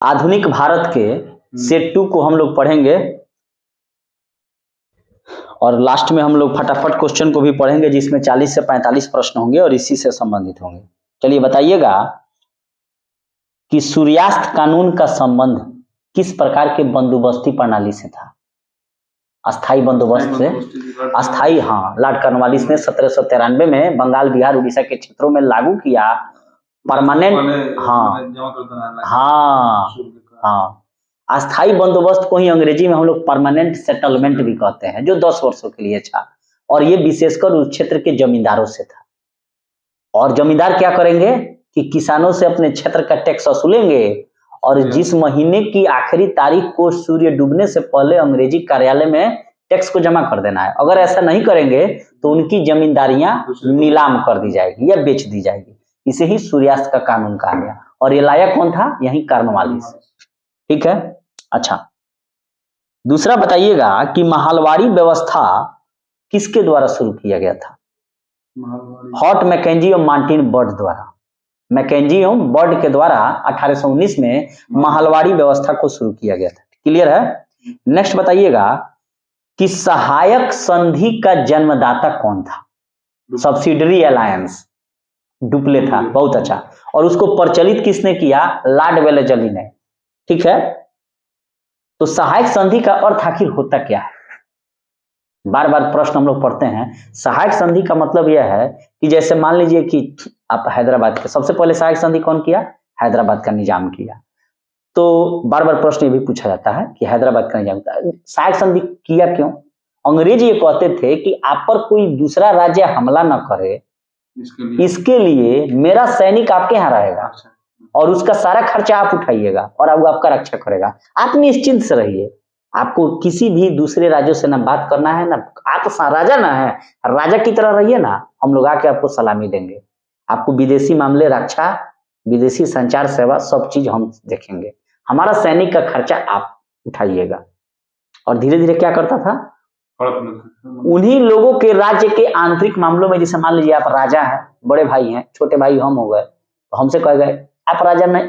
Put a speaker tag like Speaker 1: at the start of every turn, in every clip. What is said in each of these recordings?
Speaker 1: आधुनिक भारत के सेट 2 को हम लोग पढ़ेंगे और लास्ट में हम लोग फटाफट क्वेश्चन को भी पढ़ेंगे जिसमें 40 से 45 प्रश्न होंगे और इसी से संबंधित होंगे। चलिए बताइएगा कि सूर्यास्त कानून का संबंध किस प्रकार के बंदोबस्ती प्रणाली से था? अस्थाई बंदोबस्त से। अस्थाई, हाँ, लॉर्ड कॉर्नवालिस ने 1793 में बंगाल, बिहार, उड़ीसा के क्षेत्रों में लागू किया। परमानेंट, हाँ, अस्थाई बंदोबस्त को ही अंग्रेजी में हम लोग परमानेंट सेटलमेंट भी कहते हैं, जो 10 वर्षों के लिए था और ये विशेषकर उस क्षेत्र के जमींदारों से था। और जमींदार क्या करेंगे कि किसानों से अपने क्षेत्र का टैक्स वसूलेंगे और जिस महीने की आखिरी तारीख को सूर्य डूबने से पहले अंग्रेजी कार्यालय में टैक्स को जमा कर देना है। अगर ऐसा नहीं करेंगे तो उनकी जमींदारियां नीलाम कर दी जाएगी या बेच दी जाएगी। इसे ही सूर्यास्त का कानून कहा गया। और ये लाया कौन था? यही कॉर्नवालिस। ठीक है, अच्छा, दूसरा बताइएगा कि महलवाड़ी व्यवस्था किसके द्वारा शुरू किया गया था? हॉट, मैकेंजी और मार्टिन बर्ड द्वारा। मैकेंजी और बर्ड के द्वारा 1819 में महलवाड़ी व्यवस्था को शुरू किया गया था। क्लियर है? नेक्स्ट बताइएगा कि सहायक संधि का जन्मदाता कौन था? सब्सिडरी अलायंस, डुप्ले था। बहुत अच्छा। और उसको प्रचलित किसने किया? लॉर्ड वेलेस्ली ने। ठीक है, तो सहायक संधि का अर्थ आखिर होता क्या है? बार बार प्रश्न हम लोग पढ़ते हैं। सहायक संधि का मतलब यह है कि जैसे मान लीजिए कि आप हैदराबाद के, सबसे पहले सहायक संधि कौन किया? हैदराबाद का निजाम किया। तो बार बार प्रश्न ये भी पूछा जाता है कि हैदराबाद का निजाम सहायक संधि किया क्यों? अंग्रेज ये कहते थे कि आप पर कोई दूसरा राज्य हमला न करे, इसके लिए मेरा सैनिक आपके यहाँ रहेगा और उसका सारा खर्चा आप उठाइएगा और वो आपका रक्षा करेगा। आप निश्चिंत से रहिए, आपको किसी भी दूसरे राज्यों से ना बात करना है, ना आप राजा ना है, राजा की तरह रहिए ना, हम लोग आके आपको सलामी देंगे। आपको विदेशी मामले, रक्षा, विदेशी संचार सेवा, सब चीज हम देखेंगे। हमारा सैनिक का खर्चा आप उठाइएगा। और धीरे धीरे क्या करता था? उन्हीं लोगों के राज्य के आंतरिक मामलों में, जैसे मान लीजिए आप राजा हैं, बड़े भाई हैं, छोटे भाई हम हो गए, तो हमसे कह गए आप राजा नहीं,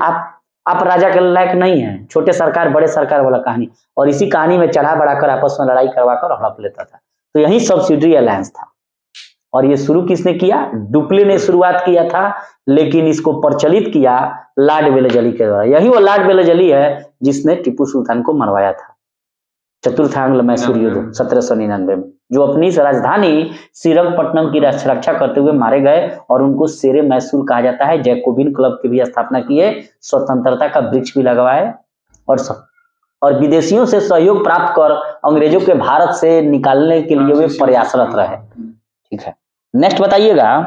Speaker 1: आप राजा के लायक नहीं हैं, छोटे सरकार बड़े सरकार वाला कहानी। और इसी कहानी में चढ़ा बढ़ाकर आपस में लड़ाई करवाकर हड़प लेता था। तो यही सब्सिडरी अलायंस था। और ये शुरू किसने किया? डुप्ले ने शुरुआत किया था, लेकिन इसको प्रचलित किया लॉर्ड वेलेस्ली के द्वारा। यही वो लॉर्ड वेलेस्ली है जिसने टीपू सुल्तान को मरवाया था चतुर्थांग्ल मैसूर युद्ध 1799 में, जो अपनी राजधानी श्रीरंगपट्टनम की रक्षा करते हुए मारे गए और उनको शेरे मैसूर कहा जाता है। जैकोबिन क्लब की भी स्थापना किए, स्वतंत्रता का वृक्ष भी लगवाए और विदेशियों से सहयोग प्राप्त कर अंग्रेजों के भारत से निकालने के लिए वे प्रयासरत रहे। ठीक है, नेक्स्ट बताइएगा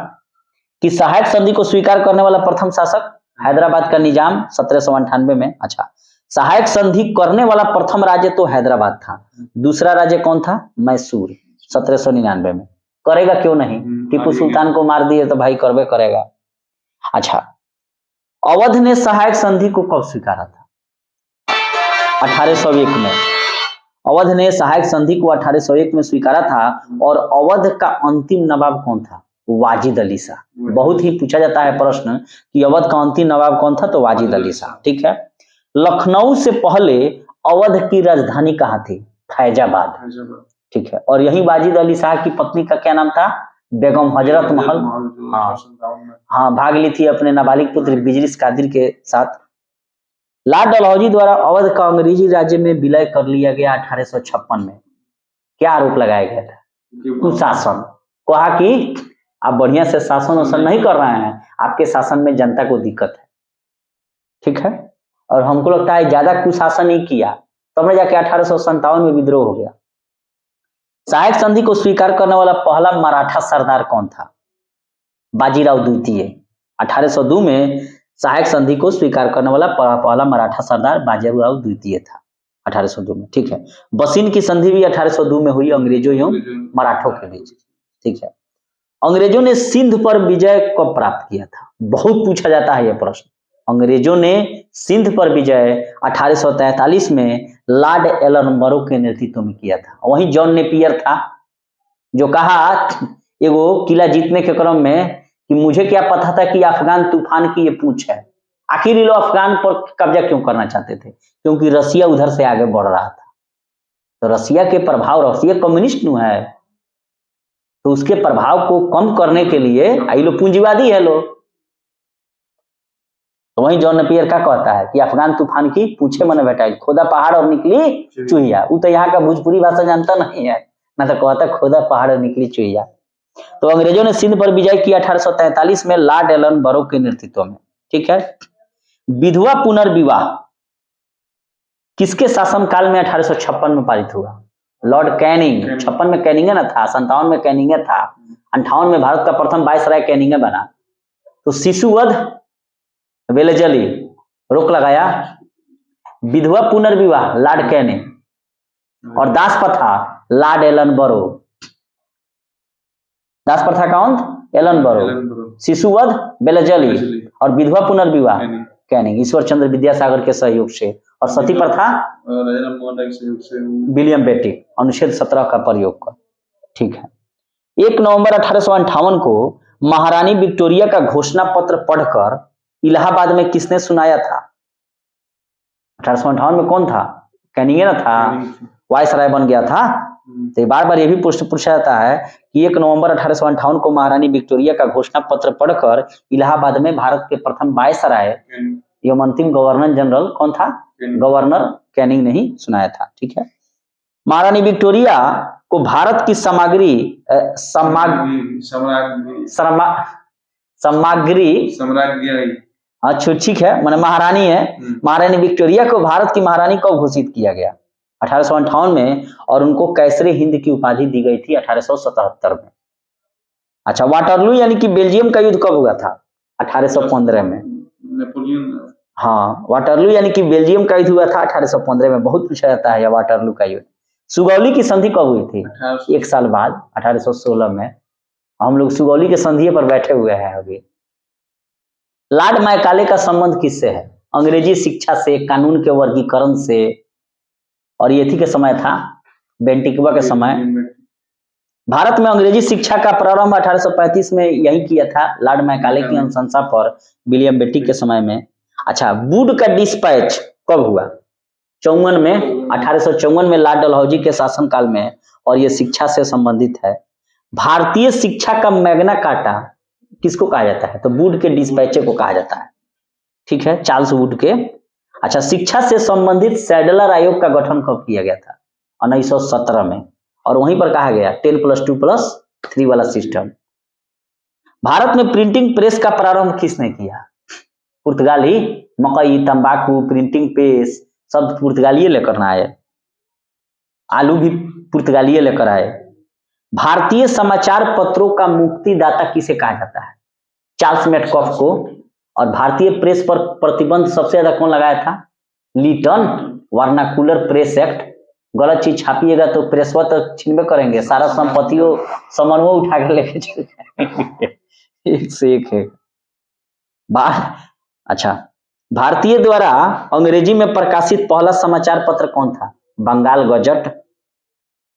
Speaker 1: कि सहायक संधि को स्वीकार करने वाला प्रथम शासक? हैदराबाद का निजाम 1798 में। अच्छा, सहायक संधि करने वाला प्रथम राज्य तो हैदराबाद था। दूसरा राज्य कौन था? मैसूर, 1799 में। करेगा क्यों नहीं? टीपू सुल्तान को मार दिए तो भाई करवे करेगा। अच्छा, अवध ने सहायक संधि को कब स्वीकारा था? 1801 में। अवध ने सहायक संधि को 1801 में स्वीकारा था। और अवध का अंतिम नवाब कौन था? वाजिद अली शाह। बहुत ही पूछा जाता है प्रश्न कि अवध का अंतिम नवाब कौन था? तो वाजिद अली शाह। ठीक है, लखनऊ से पहले अवध की राजधानी कहाँ थी? फैजाबाद। ठीक है, और यही वाजिद अली शाह की पत्नी का क्या नाम था? बेगम हजरत महल। हाँ, भाग ली थी अपने नाबालिग पुत्र बिजरिस कादिर के साथ। लॉर्ड डलहौजी द्वारा अवध का अंग्रेजी राज्य में विलय कर लिया गया 1856 में। क्या आरोप लगाया गया था? कुशासन। कहा कि आप बढ़िया से शासन वासन नहीं कर रहे हैं, आपके शासन में जनता को दिक्कत है। ठीक है, और हमको लगता है ज्यादा कुशासन ही किया, तब में जाके 1857 में विद्रोह हो गया। सहायक संधि को स्वीकार करने वाला पहला मराठा सरदार कौन था? बाजीराव द्वितीय। 1802 में सहायक संधि को स्वीकार करने वाला पहला मराठा सरदार बाजीराव द्वितीय था, 1802 में। ठीक है, बसीन की संधि भी 1802 में हुई अंग्रेजों एवं मराठों के बीच। ठीक है, अंग्रेजों ने सिंध पर विजय कब प्राप्त किया था? बहुत पूछा जाता है यह प्रश्न। अंग्रेजों ने सिंध पर विजय 1843 में लॉर्ड एलनबरो के नेतृत्व में किया था। वहीं जॉन नेपियर था जो कहा एगो किला जीतने के क्रम में कि मुझे क्या पता था कि अफगान तूफान की ये पूंछ है, आखिर ये लोग अफगान पर कब्जा क्यों करना चाहते थे? क्योंकि रसिया उधर से आगे बढ़ रहा था, तो रसिया के प्रभाव, रसिया कम्युनिस्ट नु है, तो उसके प्रभाव को कम करने के लिए ये लोग पूंजीवादी है लोग। तो वही जॉन नेपियर का कहता है कि अफगान तूफान की पूछे मन भेटाई, खोदा पहाड़ और निकली चुहिया। वो तो यहाँ का भोजपुरी भाषा जानता नहीं है ना, तो कहता खोदा पहाड़ और निकली चुहिया। तो अंग्रेजों ने सिंध पर विजय किया 1843 में लॉर्ड एलन बरो के नेतृत्व में। ठीक है। विधवा पुनर्विवाह किसके शासनकाल में 1856 में पारित हुआ? Lord Canning. 56 में कैनिंगे ना था, 57 में कैनिंगे था, 58 में भारत का प्रथम वायसराय कैनिंगे बना। तो शिशुवध वेलेजली रोक लगाया, विधवा पुनर्विवाह लॉर्ड कैनिंग, और दास प्रथा लॉर्ड एलन बरो। दास प्रथा कौन? एलन बरो। शिशुवध वेलेजली और विधवा पुनर्विवाह कैनिंग, ईश्वर चंद्र विद्यासागर के सहयोग से। और सती प्रथा विलियम बेटी, अनुच्छेद 17 का प्रयोग कर। ठीक है। 1 नवंबर 1858 को महारानी विक्टोरिया का घोषणा पत्र पढ़कर इलाहाबाद में किसने सुनाया था? 1858 में कौन था? कैनिंगे ना था, वायसराय बन गया था। तो बार बार ये भी पूछा जाता है कि 1 नवंबर 1858 को महारानी विक्टोरिया का घोषणा पत्र पढ़कर इलाहाबाद में भारत के प्रथम वायसराय एवं अंतिम गवर्नर जनरल कौन था? गवर्नर कैनिंग ने ही सुनाया था। ठीक है। महारानी विक्टोरिया को भारत की सामग्री अच्छा ठीक है, मैंने महारानी है। महारानी विक्टोरिया को भारत की महारानी कब घोषित किया गया? 1858 में, और उनको कैसरे हिंद की उपाधि दी गई थी 1877 में। अच्छा, वाटरलू यानी कि बेल्जियम का युद्ध कब हुआ था? 1815 में। हाँ, वाटरलू यानी कि बेल्जियम का युद्ध हुआ था 1815 में। बहुत पूछा जाता है यह वाटरलू का युद्ध। सुगौली की संधि कब हुई थी? 1 साल बाद, 1816 में। हम लोग सुगौली के संधि पर बैठे हुए हैं अभी। लॉर्ड मैकाले का संबंध किससे है? अंग्रेजी शिक्षा से, कानून के वर्गीकरण से, और ये थी के समय था बेंटिकवा के समय। भारत में अंग्रेजी शिक्षा का प्रारंभ 1835 में यही किया था, लॉर्ड मैकाले की अनुशंसा पर विलियम बेटी के समय में। अच्छा, वुड का डिस्पैच कब हुआ? 54 में, 1854 में लॉर्ड डलहौजी के शासनकाल में, और ये शिक्षा से संबंधित है। भारतीय शिक्षा का मैग्ना कार्टा किसको कहा जाता है? तो वुड के डिस्पैचे को कहा जाता है। ठीक है, चार्ल्स वुड के। अच्छा, शिक्षा से संबंधित सैडलर आयोग का गठन कब किया गया था? 1917 में, और वहीं पर कहा गया 10+2+3 वाला सिस्टम। भारत में प्रिंटिंग प्रेस का प्रारंभ किसने किया? पुर्तगाली। मकई, तंबाकू, प्रिंटिंग प्रेस सब पुर्तगाली लेकर आए। आलू भी पुर्तगाली लेकर आए। भारतीय समाचार पत्रों का मुक्तिदाता किसे कहा जाता है? चार्ल्स मेटकॉफ को। और भारतीय प्रेस पर प्रतिबंध सबसे ज्यादा कौन लगाया था? लीटन। Vernacular press act. गलत चीज छापिएगा तो प्रेसवा तो छीनबे करेंगे, सारा संपत्तियों सामानों उठा कर लेके चले जाएंगे। एक से एक है। अच्छा, भारतीय द्वारा अंग्रेजी में प्रकाशित पहला समाचार पत्र कौन था? बंगाल गजट,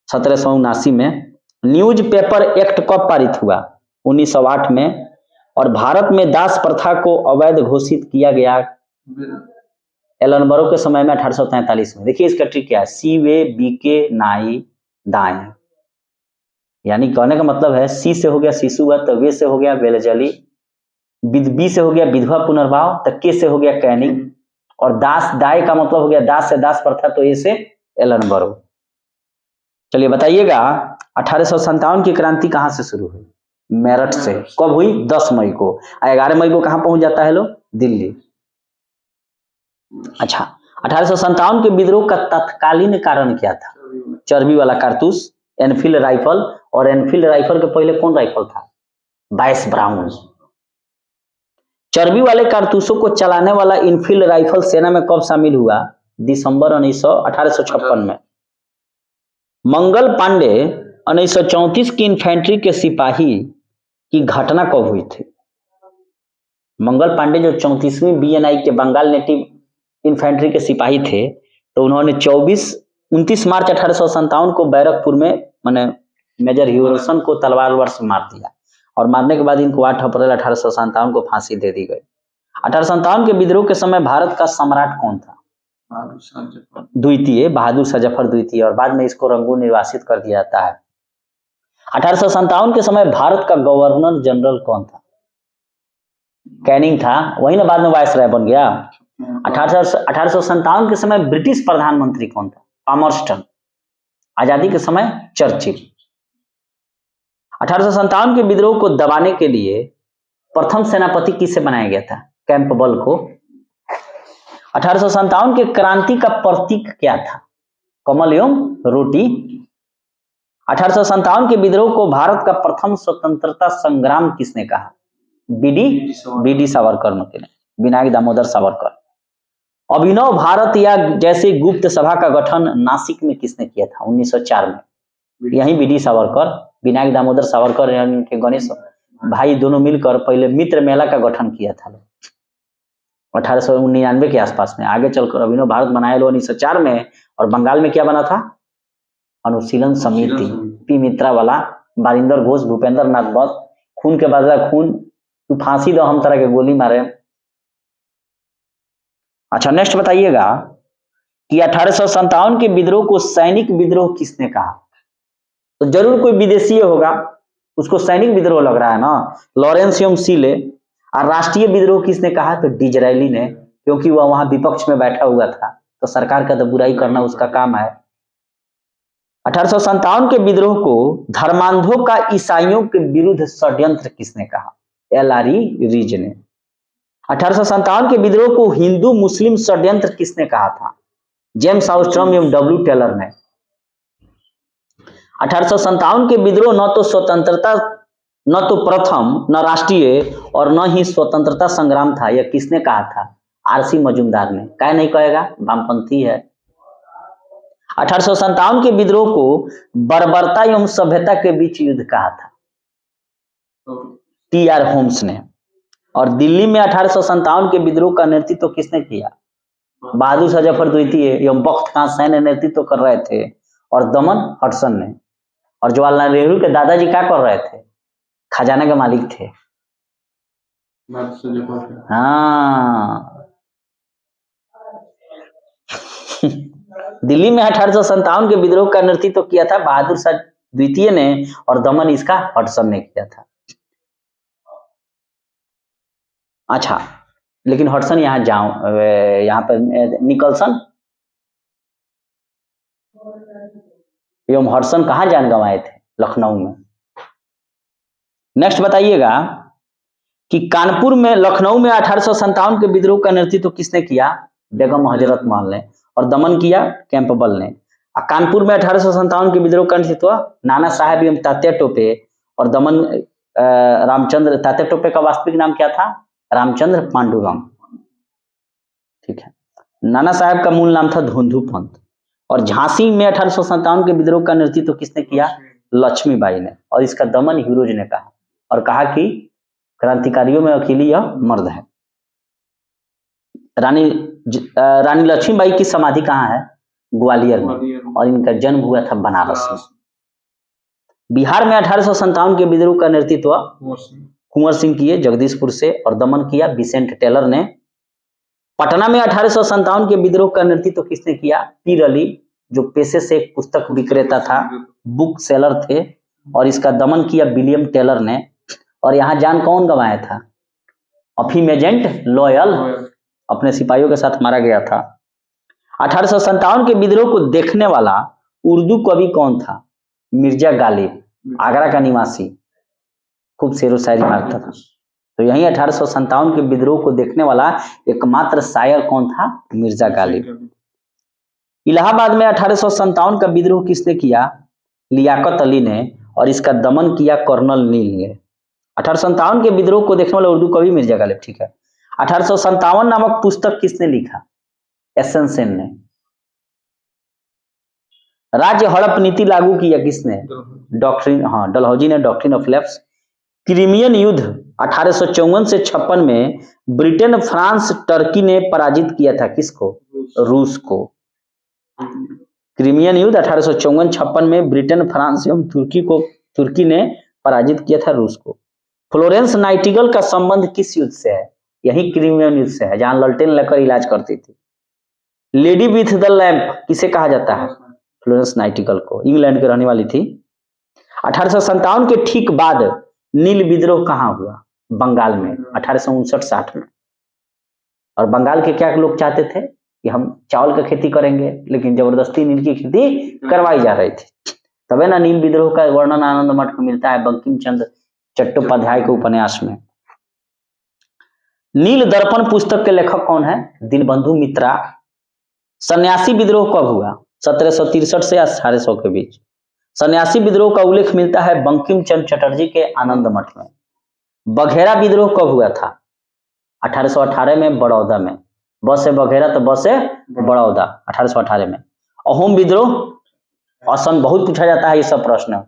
Speaker 1: 1779 में। न्यूज पेपर एक्ट कब पारित हुआ? 1908 में। और भारत में दास प्रथा को अवैध घोषित किया गया एलन बरो के समय में 1843 में। देखिए इसका ट्रिक क्या है, सी वे बी के नाई दाएं, यानी कहने का मतलब है सी से हो गया शिशुवत, वे से हो गया वेलेजली, बी से हो गया विधवा पुनर्भाव, तो के से हो गया कैनिंग, और दास दाए का मतलब हो गया दास से दास प्रथा, तो ए से एलन बरो। चलिए बताइएगा, 1857 की क्रांति कहां से शुरू हुई? मेरठ से। कब हुई? 10 मई को। 11 मई को कहां पहुंच जाता है लोग? दिल्ली। अच्छा, 1857 के विद्रोह का तत्कालीन कारण क्या था? चर्बी वाला कारतूस, एनफील्ड राइफल, और एनफील्ड राइफल के पहले कौन राइफल था? बाइस ब्राउन। चर्बी वाले कारतूसों को चलाने वाला इनफील्ड राइफल सेना में कब शामिल हुआ? दिसंबर 1856 में। मंगल पांडे 1934 की इन्फेंट्री के सिपाही की घटना कब हुई थी? मंगल पांडे जो 34वीं बीएनआई के बंगाल नेटिव इन्फेंट्री के सिपाही थे, तो उन्होंने 29 मार्च 1857 को बैरकपुर में मैंने मेजर ह्यूरसन को तलवार से मार दिया, और मारने के बाद इनको 8 अप्रैल 1857 को फांसी दे दी गई। 1857 के विद्रोह के समय भारत का सम्राट कौन था? द्वितीय, बहादुर शाह जफर द्वितीय, और बाद में इसको रंगून निर्वासित कर दिया जाता है। 1857 के समय भारत का गवर्नर जनरल कौन था? कैनिंग था, वही ना बाद में वायसराय बन गया। 1857 के समय ब्रिटिश प्रधानमंत्री कौन था? पामर्स्टन। आजादी के समय चर्चिल। 1857 के विद्रोह को दबाने के लिए प्रथम सेनापति किसे बनाया गया था? कैंपबेल को। 1857 के क्रांति का प्रतीक क्या था? कमल एवं रोटी। 1857 के विद्रोह को भारत का प्रथम स्वतंत्रता संग्राम किसने कहा? बीडी सावरकर ने, विनायक दामोदर सावरकर। अभिनव भारत या जैसे गुप्त सभा का गठन नासिक में किसने किया था? 1904 में। यही बीडी सावरकर, विनायक दामोदर सावरकर यानी के गणेश भाई दोनों मिलकर पहले मित्र मेला का गठन किया था 1899 के आसपास में। आगे चलकर अभिनव भारत बनाया लो 1904 में, और बंगाल में क्या बना था? अनुशीलन समिति, पी मित्रा वाला, बारिंदर घोष, भूपेंद्र नाथ बस, खून के बदला खून, तू फांसी दो हम तरह के गोली मारे। अच्छा, नेक्स्ट बताइएगा कि 1857 के विद्रोह को सैनिक विद्रोह किसने कहा? तो जरूर कोई विदेशी होगा, उसको सैनिक विद्रोह लग रहा है ना, लॉरेंस एवं सीले। और राष्ट्रीय विद्रोह किसने कहा? तो डिजरायली ने, क्योंकि वह वहां विपक्ष में बैठा हुआ था, तो सरकार का तो बुराई करना उसका काम है। 1857 के विद्रोह को धर्मांधों का ईसाइयों के विरुद्ध षड्यंत्र किसने कहा? एलआरई रीज ने। 1857 के विद्रोह को हिंदू मुस्लिम षड्यंत्र किसने कहा था? जेम्स आर्मस्ट्रांग एवं डब्ल्यू टेलर ने। 1857 के विद्रोह न तो स्वतंत्रता, न तो प्रथम, न राष्ट्रीय, और न ही स्वतंत्रता संग्राम था, यह किसने कहा था? आरसी मजूमदार ने। क्या नहीं कहेगा, वामपंथी है। 1857 के विद्रोह को बर्बरता एवं सभ्यता के बीच युद्ध कहा था, टी.आर. होम्स ने। और दिल्ली में 1857 के विद्रोह का नेतृत्व किसने किया? बहादुर शाह जफर द्वितीय एवं बख्त खान सैन नेतृत्व कर रहे थे, और दमन हडसन ने। और जवाहरलाल नेहरू के दादाजी क्या कर रहे थे? खजाना के मालिक थे। हाँ दिल्ली में 1857 के विद्रोह का नेतृत्व किया था बहादुर शाह द्वितीय ने, और दमन इसका हडसन ने किया था। अच्छा, लेकिन हडसन यहाँ पर निकलसन एवं हडसन कहाँ जान गंवाए थे? लखनऊ में। नेक्स्ट बताइएगा कि कानपुर में, लखनऊ में 1857 के विद्रोह का नेतृत्व किसने किया? बेगम हजरत महल ने। और दमन किया कैंपबेल ने। कानपुर में 1857 के विद्रोह का नेतृत्व नाना साहेब एवं तात्या टोपे, और दमन रामचंद्र। तात्या टोपे का वास्तविक नाम क्या था? रामचंद्र पांडुरंग। ठीक है। नाना साहेब का मूल नाम था धोंधू पंत। और झांसी में 1857 के विद्रोह का नेतृत्व किसने किया? लक्ष्मीबाई ने। और इसका दमन हीरोज ने कहा, और कहा कि क्रांतिकारियों में अकेली यह मर्द है। रानी लक्ष्मीबाई की समाधि कहाँ है? ग्वालियर में। और इनका जन्म हुआ था बनारस में। बिहार में 1857 के विद्रोह का नेतृत्व कुंवर सिंह किए जगदीशपुर से, और दमन किया बिसेंट टेलर ने। पटना में 1857 के विद्रोह का नेतृत्व किसने किया? पीर अली, जो पेशे से एक पुस्तक विक्रेता था, बुक सेलर थे, और इसका दमन किया विलियम टेलर ने। और यहाँ जान कौन गंवाया था? अफीम एजेंट लॉयल अपने सिपाहियों के साथ मारा गया था। 1857 के विद्रोह को देखने वाला उर्दू कवि कौन था? मिर्जा गालिब, आगरा का निवासी, खूब शेरो शायरी मारता था। तो यही 1857 के विद्रोह को देखने वाला एकमात्र शायर कौन था? मिर्जा गालिब। इलाहाबाद में 1857 का विद्रोह किसने किया? लियाकत अली ने, और इसका दमन किया कर्नल नील ने। 1857 के विद्रोह को देखने वाला उर्दू कवि मिर्जा गालिब। ठीक है। 1857 नामक पुस्तक किसने लिखा? एस.एन. सेन ने। राज्य हड़प नीति लागू किया किसने? डलहौजी ने, डॉक्ट्रिन ऑफ लैप्स। क्रीमियन युद्ध 1854 से 56 में ब्रिटेन, फ्रांस, टर्की ने पराजित किया था किसको? रूस को। क्रीमियन युद्ध 1854-56 में ब्रिटेन, फ्रांस एवं तुर्की ने पराजित किया था रूस को। फ्लोरेंस नाइटिंगेल का संबंध किस युद्ध से है? यही क्रीमियन से है, जहां ललटेन लेकर इलाज करती थी। लेडी विथ द लैंप किसे कहा जाता है? फ्लोरेंस नाइटिंगेल को, इंग्लैंड की रहने वाली थी। 1857 के ठीक बाद नील विद्रोह कहाँ हुआ? बंगाल में, 1859-60 में। और बंगाल के क्या लोग चाहते थे कि हम चावल की खेती करेंगे, लेकिन जबरदस्ती नील की खेती करवाई जा रही थी। तबे ना नील विद्रोह का वर्णन आनंद मठ में मिलता है बंकिम चंद्र चट्टोपाध्याय के उपन्यास में। नील दर्पण पुस्तक के लेखक कौन है? दीनबंधु मित्रा। सन्यासी विद्रोह कब हुआ? 1763 से 1800 के बीच। सन्यासी विद्रोह का उल्लेख मिलता है बंकिम चंद्र चटर्जी के आनंद मठ में। बघेरा विद्रोह कब हुआ था? 1818 में बड़ौदा में। बस से बघेरा तो बस से बड़ौदा, 1818 में। अहोम विद्रोह, असम, बहुत पूछा जाता है ये सब प्रश्न।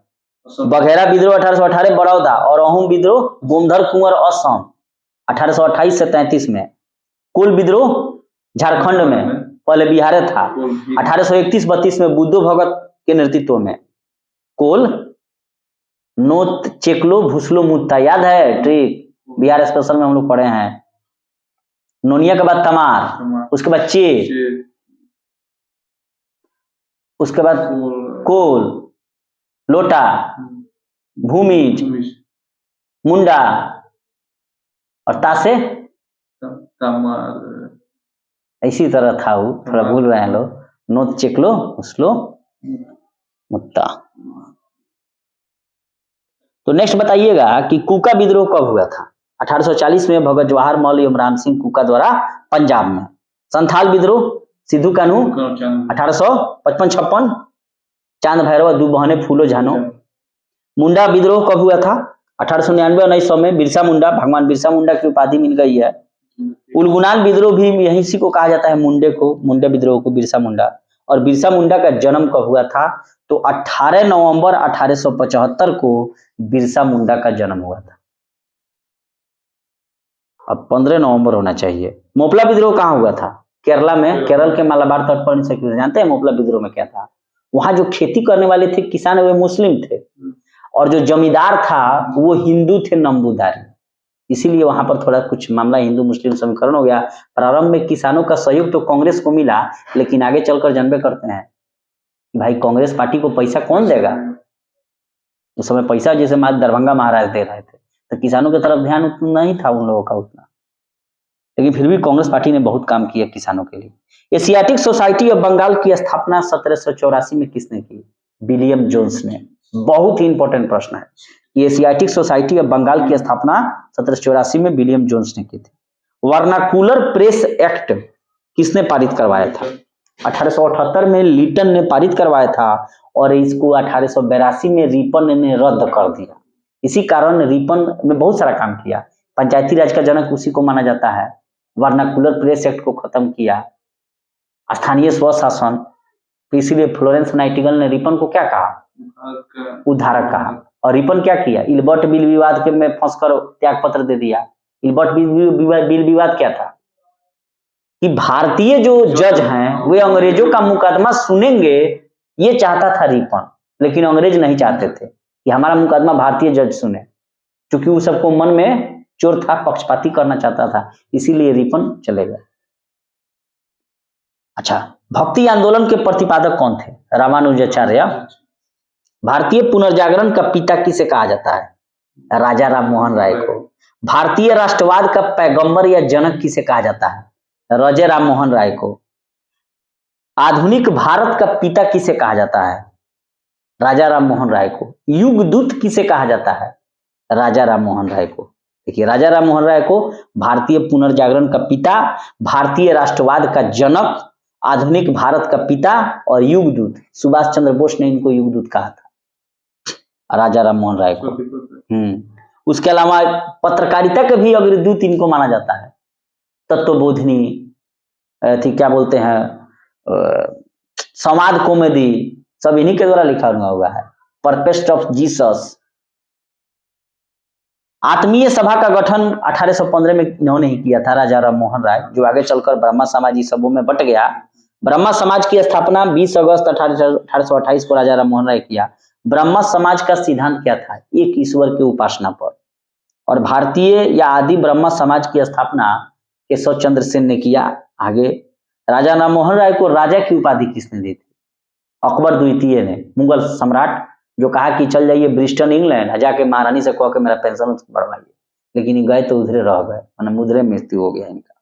Speaker 1: बघेरा विद्रोह 1818 बड़ौदा, और अहोम विद्रोह गोमधर कुंवर असम 1828 से 33 में। कोल विद्रोह झारखंड में, पहले बिहार था, 1831-32 में बुद्धो भगत के नेतृत्व में। कोल, नोत, चेकलो, भूसलो, मुत्ता, याद है ट्रिक, बिहार स्पेशल में हम लोग पढ़े हैं। नोनिया के बाद तमार, उसके बाद चे, उसके बाद कोल, लोटा, भूमिज, मुंडा और तासे, इसी तरह था वो, थोड़ा भूल रहे हैं लोग। नोत, चेकलो, भूसलो, मुत्ता। तो नेक्स्ट बताइएगा कि कूका विद्रोह कब हुआ था? 1840 में भगत जवाहर मल एवं राम सिंह कूका द्वारा पंजाब में। संथाल विद्रोह सिद्धू कानू 1855-56, चांद भैरव दू बहने फूलो झानो। मुंडा विद्रोह कब हुआ था? 1899-1900 में। बिरसा मुंडा, भगवान बिरसा मुंडा की उपाधि मिल गई है। उलगुनान विद्रोह भी यहीं सी को कहा जाता है, मुंडे को, मुंडे विद्रोह को बिरसा मुंडा। और बिरसा मुंडा का जन्म कब हुआ था? तो 18 नवंबर 1875 को बिरसा मुंडा का जन्म हुआ था। अब 15 नवंबर होना चाहिए। मोपला विद्रोह कहाँ हुआ था? केरला में, केरल के मालाबार तट पर। जानते हैं मोपला विद्रोह में क्या था? वहां जो खेती करने वाले थे किसान, वे मुस्लिम थे, और जो जमींदार था वो हिंदू थे, नंबूदारी। इसीलिए वहां पर थोड़ा कुछ मामला हिंदू मुस्लिम समीकरण हो गया। प्रारंभ में किसानों का सहयोग तो कांग्रेस को मिला, लेकिन आगे चलकर जानबे करते हैं भाई कांग्रेस पार्टी को पैसा कौन देगा? उस समय पैसा जैसे दरभंगा महाराज दे रहे थे, तो किसानों की तरफ ध्यान उतना नहीं था उन लोगों का उतना, लेकिन फिर भी कांग्रेस पार्टी ने बहुत काम किया किसानों के लिए। एशियाटिक सोसाइटी ऑफ बंगाल की स्थापना 1784 में किसने की? विलियम जोन्स ने। बहुत ही इंपॉर्टेंट प्रश्न है। एशियाटिक सोसाइटी ऑफ बंगाल की स्थापना 1784 में विलियम जोन्स ने की थी। वर्नाकुलर प्रेस एक्ट किसने पारित करवाया था? 1878 में लीटन ने पारित करवाया था, और इसको 1882 में रिपन ने रद्द कर दिया। इसी कारण रिपन में बहुत सारा काम किया। पंचायती राज का जनक उसी को माना जाता है। वर्नाकुलर प्रेस एक्ट को खत्म किया, स्थानीय स्वशासन। तो इसीलिए फ्लोरेंस नाइटिंगेल ने रिपन को क्या कहा? उद्धारक कहा। और रिपन क्या किया? इल्बर्ट बिल विवाद के में फंसकर त्याग पत्र दे दिया। इल्बर्ट बिल विवाद क्या था कि भारतीय जो जज हैं वे अंग्रेजों का मुकदमा सुनेंगे, ये चाहता था रिपन, लेकिन अंग्रेज नहीं चाहते थे कि हमारा मुकदमा भारतीय जज सुने, क्योंकि वो सबको मन में चोर था, पक्षपाती करना चाहता था, इसीलिए रिपन चले गए। अच्छा, भक्ति आंदोलन के प्रतिपादक कौन थे? रामानुजाचार्य। भारतीय पुनर्जागरण का पिता किसे कहा जाता है? राजा राम मोहन राय को। भारतीय राष्ट्रवाद का पैगंबर या जनक किसे कहा जाता है? राजा राम मोहन राय को। आधुनिक भारत का पिता किसे कहा जाता है? राजा राम मोहन राय को। युगदूत किसे कहा जाता है? राजा राम मोहन राय को। देखिए, राजा राम मोहन राय को भारतीय पुनर्जागरण का पिता, भारतीय राष्ट्रवाद का जनक, आधुनिक भारत का पिता और युगदूत, सुभाष चंद्र बोस ने इनको युगदूत कहा था, राजा राम मोहन राय को। उसके अलावा पत्रकारिता के भी अग्रदूत इनको माना जाता है। तत्वबोधिनी थी, क्या बोलते हैं, संवाद कॉमेडी, सब इन्हीं के द्वारा लिखा हुआ है। परपेस्ट ऑफ जीसस। आत्मीय सभा का गठन 1815 में इन्होंने ही किया था, राजा राम मोहन राय, जो आगे चलकर ब्रह्मा समाजी सबों में बट गया। ब्रह्मा समाज की स्थापना 20 अगस्त 1828 को राजा राम मोहन राय किया। ब्रह्मा समाज का सिद्धांत क्या था? एक ईश्वर की उपासना पर। और भारतीय या आदि ब्रह्मा समाज की स्थापना केशव चंद्र सेन ने किया। आगे, राजा राममोहन राय को राजा की उपाधि किसने दी थी? अकबर द्वितीय ने, मुगल सम्राट, जो कहा कि चल जाइए ब्रिस्टन इंग्लैंड, जाके महारानी से कह के मेरा पेंशन बढ़वाइए, लेकिन गए तो उधरे रह गए, मैंने मुद्रे मृत्यु हो गया इनका।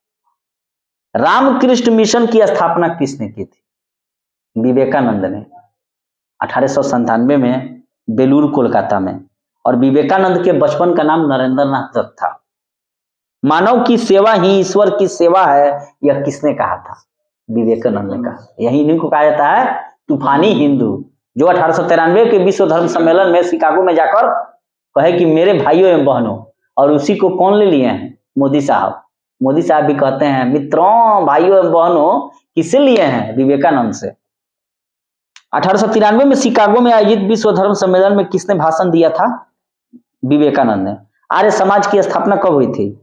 Speaker 1: रामकृष्ण मिशन की स्थापना किसने की थी? विवेकानंद ने, 1897 में बेलूर कोलकाता में। और विवेकानंद के बचपन का नाम नरेंद्र नाथ दत्त था। मानव की सेवा ही ईश्वर की सेवा है, यह किसने कहा था? विवेकानंद ने कहा। यही इन्हीं को कहा जाता है तूफानी हिंदू, जो 1893 के विश्व धर्म सम्मेलन में शिकागो में जाकर कहे कि मेरे भाइयों एवं बहनों, और उसी को कौन ले लिए हैं? मोदी साहब। मोदी साहब भी कहते हैं मित्रों, भाइयों एवं बहनों, किससे लिए हैं? विवेकानंद से। 1893 में शिकागो में आयोजित विश्व धर्म सम्मेलन में किसने भाषण दिया था? विवेकानंद ने। आर्य समाज की स्थापना कब हुई थी?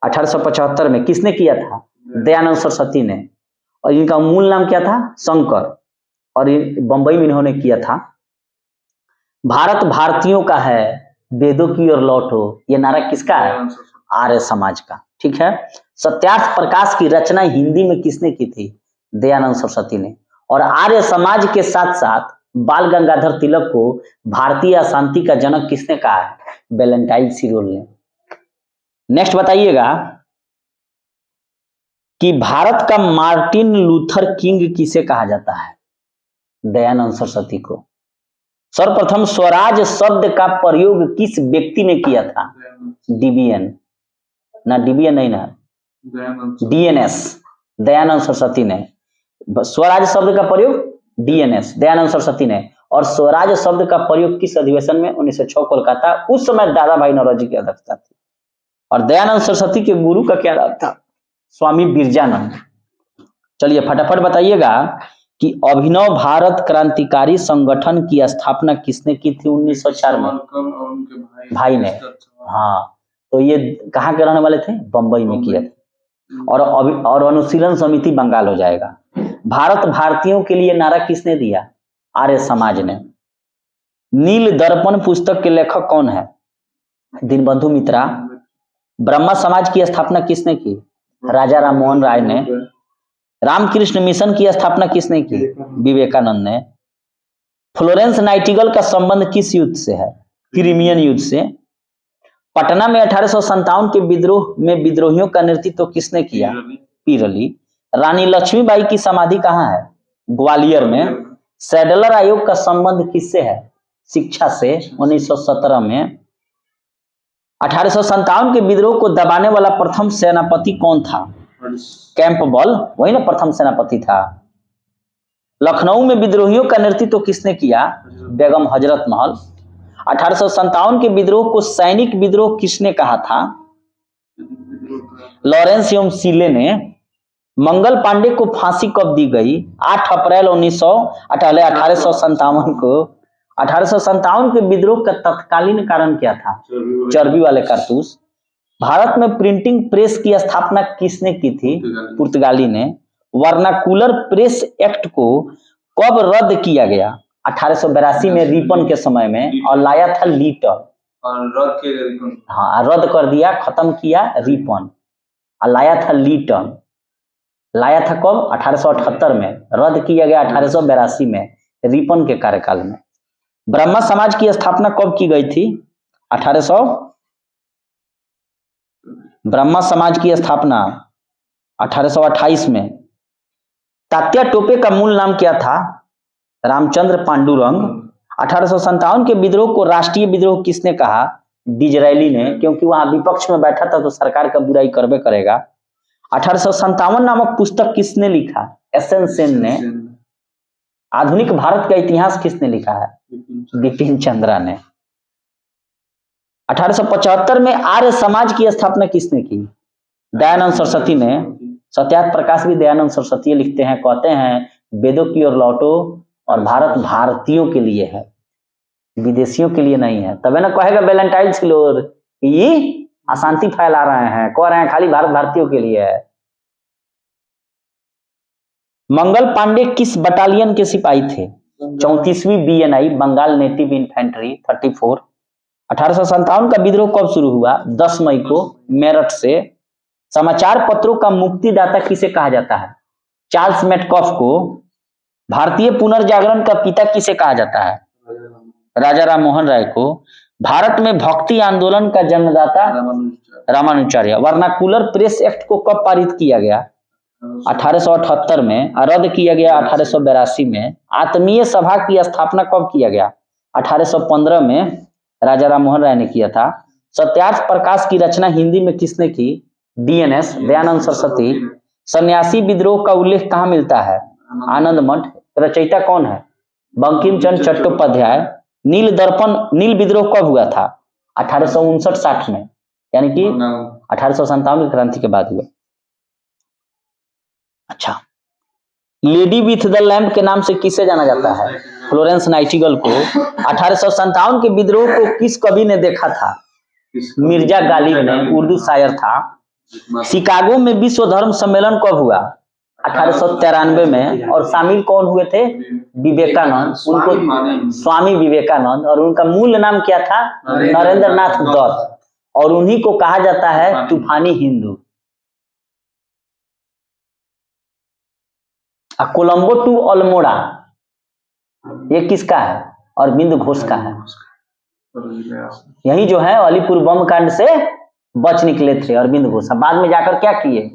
Speaker 1: 1875 में। किसने किया था? दयानंद सरस्वती ने। और इनका मूल नाम क्या था? शंकर। और बंबई में इन्होंने किया था। भारत भारतीयों का है, वेदों की ओर लौटो, ये नारा किसका है? आर्य समाज का। ठीक है। सत्यार्थ प्रकाश की रचना हिंदी में किसने की थी? दयानंद सरस्वती ने। और आर्य समाज के साथ साथ बाल गंगाधर तिलक को भारतीय अशांति का जनक किसने कहा है? वैलेंटाइन सिरोल ने। नेक्स्ट बताइएगा कि भारत का मार्टिन लूथर किंग किसे कहा जाता है? दयानंद सरस्वती को। सर्वप्रथम स्वराज शब्द का प्रयोग किस व्यक्ति ने किया था? डीबीएन ना, डीबीएन नहीं ना, डीएनएस, दयानंद सरस्वती ने। स्वराज शब्द का प्रयोग डीएनएस, दयानंद सरस्वती ने। और स्वराज शब्द का प्रयोग किस अधिवेशन में? 1906 कोलकाता। उस समय दादा भाई नौरोजी की अध्यक्षता थी। और दयानंद सरस्वती के गुरु का क्या नाम था? स्वामी बिरजानंद। चलिए फटाफट बताइएगा कि अभिनव भारत क्रांतिकारी संगठन की स्थापना किसने की थी 1904 में? भाई ने। हाँ, तो ये कहाँ के रहने वाले थे? बंबई में किया था। और अनुशीलन समिति बंगाल हो जाएगा। भारत भारतीयों के लिए नारा किसने दिया? आर्य समाज ने। नील दर्पण पुस्तक के लेखक कौन है? दीनबंधु मित्रा। ब्रह्मा समाज की स्थापना किसने की? राजा राममोहन राय ने। रामकृष्ण मिशन की स्थापना किसने की? विवेकानंद ने। फ्लोरेंस नाइटिंगेल का संबंध किस युद्ध से है? क्रिमियन युद्ध से। पटना में 1857 के विद्रोह में विद्रोहियों का नेतृत्व किसने किया? पीरली। रानी लक्ष्मीबाई की समाधि कहाँ है? ग्वालियर में। सैडलर आयोग का संबंध किससे है? शिक्षा से। 1917 में। 1857 के विद्रोह को दबाने वाला प्रथम सेनापति कौन था? कैंपबेल, वही ना प्रथम सेनापति था। लखनऊ में विद्रोहियों का नेतृत्व किसने किया? बेगम हजरत महल। 1857 के विद्रोह को सैनिक विद्रोह किसने कहा था? लॉरेंस एवं सीले ने। मंगल पांडे को फांसी कब दी गई? 8 अप्रैल 1857 को। 1857 के विद्रोह का तत्कालीन कारण क्या था? चर्बी वाले कारतूस। भारत में प्रिंटिंग प्रेस की स्थापना किसने की थी? पुर्तगाली ने। वर्नाकुलर प्रेस एक्ट को कब रद्द किया गया? 1882 में रिपन के समय में। और लाया था लीटन। हाँ, रद्द कर दिया, खत्म किया रिपन। और लाया था लीटन। लाया था कब? 1878 में। रद्द किया गया 1882 में रिपन के कार्यकाल में। ब्रह्मा समाज की स्थापना कब की गई थी? 1800। ब्रह्मा समाज की स्थापना 1828 में। तात्या टोपे का मूल नाम क्या था? रामचंद्र पांडुरंग। 1857 के विद्रोह को राष्ट्रीय विद्रोह किसने कहा? डिजरायली ने, क्योंकि वहां विपक्ष में बैठा था तो सरकार का बुराई करबे करेगा। 1857 नामक पुस्तक किसने लिखा? एसएन सेन ने। आधुनिक भारत का इतिहास किसने लिखा है? बिपिन चंद्रा ने। 1875 में आर्य समाज की स्थापना किसने की? दयानंद सरस्वती ने। सत्यार्थ प्रकाश भी दयानंद सरस्वती लिखते हैं, कहते हैं वेदों की ओर लौटो और भारत भारतीयों के लिए है, विदेशियों के लिए नहीं है। तब ना कहेगा वैलेंटाइन सिलोर ये अशांति फैला रहे हैं, कह रहे हैं खाली भारत भारतीयों के लिए है। मंगल पांडे किस बटालियन के सिपाही थे? 34वीं बीएनआई, बंगाल नेटिव इन्फेंट्री 34। 1857 का विद्रोह कब शुरू हुआ? 10 मई को मेरठ से। समाचार पत्रों का मुक्तिदाता किसे कहा जाता है? चार्ल्स मेटकॉफ को। भारतीय पुनर्जागरण का पिता किसे कहा जाता है? राजा राम मोहन राय को। भारत में भक्ति आंदोलन का जन्मदाता रामानुजाचार्य। वर्नाकुलर प्रेस एक्ट को कब पारित किया गया? 1878 में। रद्द किया गया 1882 में। आत्मीय सभा की स्थापना कब किया गया? 1815 में राजा राम मोहन राय ने किया था। सत्यार्थ प्रकाश की रचना हिंदी में किसने की? DNS दयानंद सरस्वती। सन्यासी विद्रोह का उल्लेख कहाँ मिलता है? आनंद मठ। रचयिता कौन है? बंकिम चंद्र चट्टोपाध्याय। नील विद्रोह कब हुआ था? 1859-60 में, यानी कि 1857 की क्रांति के बाद हुआ। अच्छा, लेडी विथ द लैम्प के नाम से किसे जाना जाता है? फ्लोरेंस नाइटिंगेल को। 1857 के विद्रोह को किस कवि ने देखा था? मिर्जा गालिब ने, उर्दू शायर था। शिकागो में विश्व धर्म सम्मेलन कब हुआ? 1893 में। और शामिल कौन हुए थे? विवेकानंद। उनको स्वामी विवेकानंद। और उनका मूल नाम क्या था? नरेंद्र नाथ दत्त। और उन्हीं को कहा जाता है तूफानी हिंदू। कोलंबो टू अल्मोड़ा ये किसका है? अरविंद घोष का है। यही जो है अलीपुर बम कांड से बच निकले थे अरविंद घोष। बाद में जाकर क्या किए?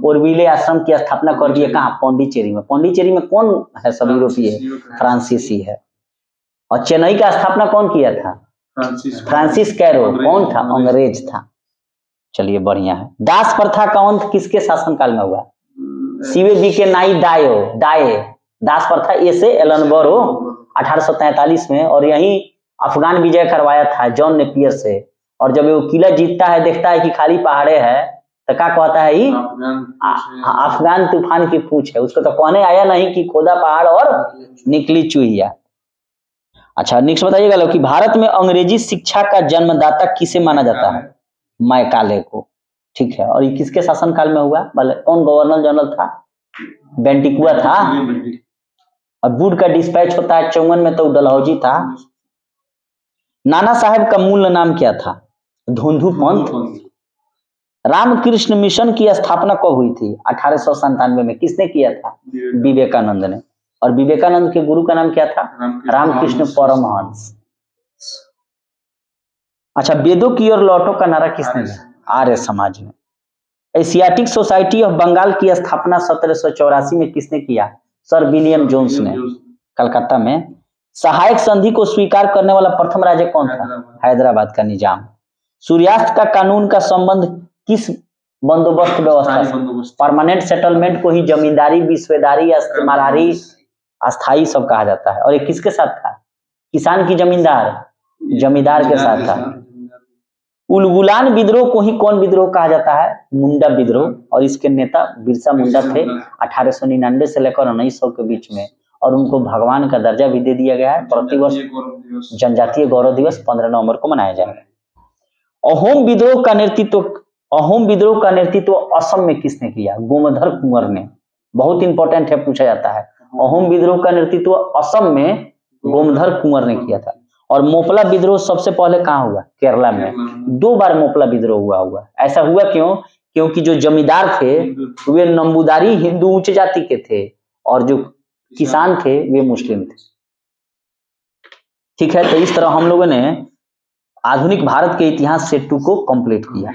Speaker 1: ओरविले आश्रम की स्थापना कर दिए। कहाँ? पौंडीचेरी में। पौंडीचेरी में कौन है? सब यूरोपीय, फ्रांसीसी है। और चेन्नई का स्थापना कौन किया था? Francis Caron. कौन था? अंग्रेज था। चलिए बढ़िया है। दास प्रथा का अंत किसके शासनकाल में हुआ? सीवे बी के नाई डाये। दास प्रथा ए से एलन बोरो 1843 में। और यही अफगान विजय करवाया था जॉन नेपियर से। और जब वो किला जीतता है, देखता है कि खाली पहाड़े है, तो क्या कहता है? ही अफगान तूफान की पूछ है। उसको तो कहने आया नहीं कि खोदा पहाड़ और निकली चूहिया। अच्छा, नेक्स्ट बताइएगा लोग कि भारत में अंग्रेजी शिक्षा का जन्मदाता किसे माना जाता है? मैकाले को। ठीक है। और ये किसके शासनकाल में हुआ? कौन गवर्नर जनरल था? बेंटिकुआ था। और वुड का डिस्पैच होता है 54 में, तो डलहौजी था। नाना साहेब का मूल नाम क्या था? धोंधू पंत। रामकृष्ण मिशन की स्थापना कब हुई थी? 1897 में। किसने किया था? विवेकानंद ने। और विवेकानंद के गुरु का नाम क्या था? रामकृष्ण परमहंस। अच्छा, वेदों की ओर लौटो का नारा किसने दिया? आर्य समाज ने। एशियाटिक सोसाइटी ऑफ बंगाल की स्थापना 1784 में किसने किया? सर विलियम जोन्स ने, कलकत्ता में। सहायक संधि को स्वीकार करने वाला प्रथम राज्य कौन था? हैदराबाद का निजाम। सूर्यास्त का कानून का संबंध किस बंदोबस्त व्यवस्था से? परमानेंट सेटलमेंट को ही जमींदारी, विश्वेदारी, इस्तेमारी, अस्थाई सब कहा जाता है। और ये किसके साथ था? किसान की जमींदार के साथ था। उलगुलान विद्रोह को ही कौन विद्रोह कहा जाता है? मुंडा विद्रोह। और इसके नेता बिरसा मुंडा थे। 1899 से लेकर 1900 के बीच में। और उनको भगवान का दर्जा भी दे दिया गया है। प्रतिवर्ष जनजातीय गौरव दिवस 15 नवंबर को मनाया जाएगा। अहोम विद्रोह का नेतृत्व असम में किसने किया? गोमधर कुंवर ने। बहुत इंपॉर्टेंट है, पूछा जाता है। अहोम विद्रोह का नेतृत्व असम में गोमधर कुंवर ने किया था। और मोपला विद्रोह सबसे पहले कहाँ हुआ? केरला में। 2 बार मोपला विद्रोह हुआ। ऐसा हुआ क्यों? क्योंकि जो जमींदार थे वे नंबूदारी हिंदू उच्च जाति के थे, और जो किसान थे वे मुस्लिम थे। ठीक है। तो इस तरह हम लोगों ने आधुनिक भारत के इतिहास सेट 2 को कंप्लीट किया।